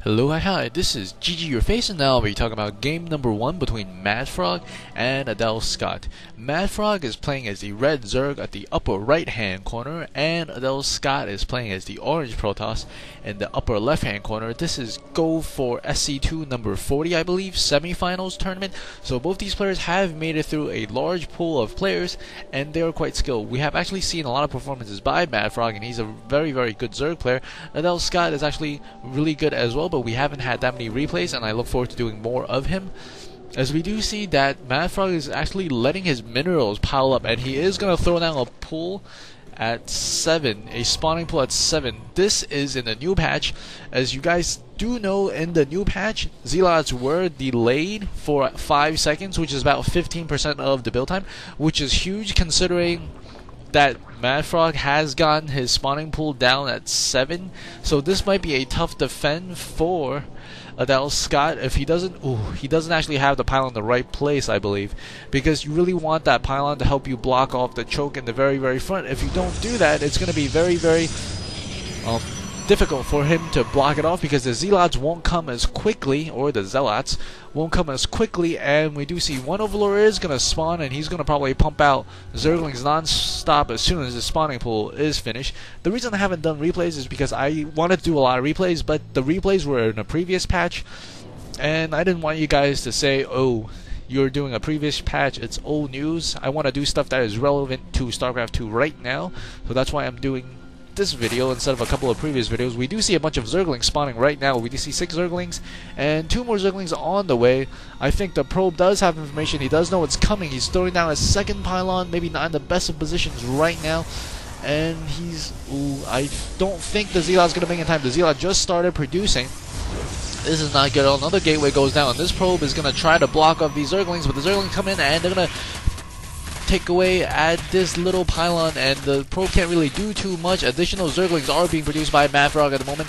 Hello, hi, this is GG Your Face, and now I'll be talking about game number 1 between MaDFroG and Adelscott. MaDFroG is playing as the red Zerg at the upper right hand corner, and Adelscott is playing as the orange Protoss in the upper left hand corner. This is Go4SC2 number 40, I believe, semifinals tournament. So both these players have made it through a large pool of players, and they are quite skilled. We have actually seen a lot of performances by MaDFroG, and he's a very good Zerg player. Adelscott is actually really good as well, but we haven't had that many replays, and I look forward to doing more of him. As we do see that MaDFroG is actually letting his minerals pile up, and he is going to throw down a pool at 7, a spawning pool at 7. This is in the new patch. As you guys do know, in the new patch, Zealots were delayed for 5 seconds, which is about 15% of the build time, which is huge considering that MaDFroG has gotten his spawning pool down at 7, so this might be a tough defend for Adelscott if he doesn't actually have the pylon in the right place, I believe, because you really want that pylon to help you block off the choke in the very front. If you don't do that, it's going to be very difficult for him to block it off, because the Zealots won't come as quickly, or the Zealots won't come as quickly, and we do see one Overlord is going to spawn, and he's going to probably pump out Zerglings non-stop as soon as the spawning pool is finished. The reason I haven't done replays is because I wanted to do a lot of replays, but the replays were in a previous patch, and I didn't want you guys to say, oh, you're doing a previous patch, it's old news. I want to do stuff that is relevant to Starcraft 2 right now, so that's why I'm doing this video instead of a couple of previous videos. We do see a bunch of Zerglings spawning right now. We do see 6 Zerglings and 2 more Zerglings on the way. I think the probe does have information. He does know it's coming. He's throwing down a second pylon, maybe not in the best of positions right now. And I don't think the Zealot's going to make it in time. The Zealot just started producing. This is not good at all. Another gateway goes down. This probe is going to try to block off these Zerglings, but the Zerglings come in and they're going to take away at this little pylon, and the probe can't really do too much. Additional Zerglings are being produced by MaDFroG at the moment,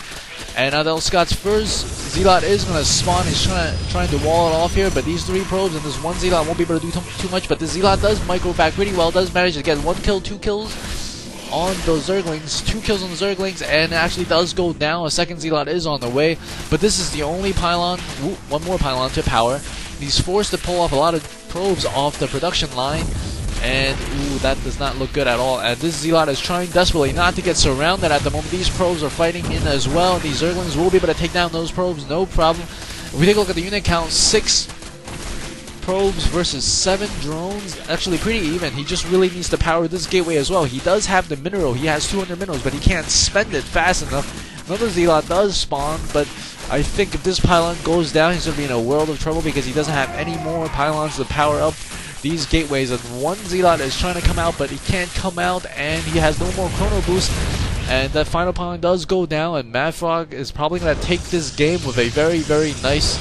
and Adelscott's first Zealot is going to spawn. He's trying to wall it off here, but these 3 probes and this one Zealot won't be able to do too much, but the Zealot does micro back pretty well, does manage to get 1 kill, 2 kills on those Zerglings, 2 kills on the Zerglings, and it actually does go down. A second Zealot is on the way, but this is the only pylon, one more pylon to power. He's forced to pull off a lot of probes off the production line, and that does not look good at all. And this Zealot is trying desperately not to get surrounded at the moment. These probes are fighting in as well. These Zerglings will be able to take down those probes, no problem. If we take a look at the unit count, 6 probes versus 7 drones, actually pretty even. He just really needs to power this gateway as well. He does have the mineral. He has 200 minerals, but he can't spend it fast enough. Another Zealot does spawn, but I think if this pylon goes down, he's going to be in a world of trouble, because he doesn't have any more pylons to power up these gateways. And one Zealot is trying to come out, but he can't come out, and he has no more chrono boost, and that final pylon does go down, and MaDFroG is probably going to take this game with a very nice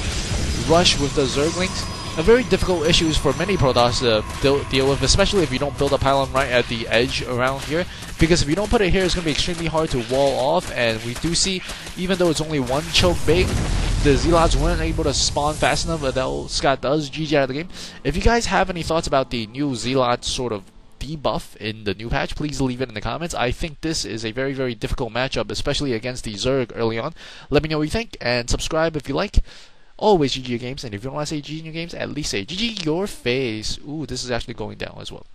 rush with the Zerglings. A very difficult issues for many Protoss to deal with, especially if you don't build a pylon right at the edge around here, because if you don't put it here, it's going to be extremely hard to wall off. And we do see, even though it's only 1 choke big, the Zealots weren't able to spawn fast enough. Adelscott does GG out of the game. If you guys have any thoughts about the new Zealot sort of debuff in the new patch, please leave it in the comments. I think this is a very difficult matchup, especially against the Zerg early on. Let me know what you think, and subscribe if you like. Always GG your games, and if you don't want to say GG in your games, at least say GG your face. Ooh, this is actually going down as well.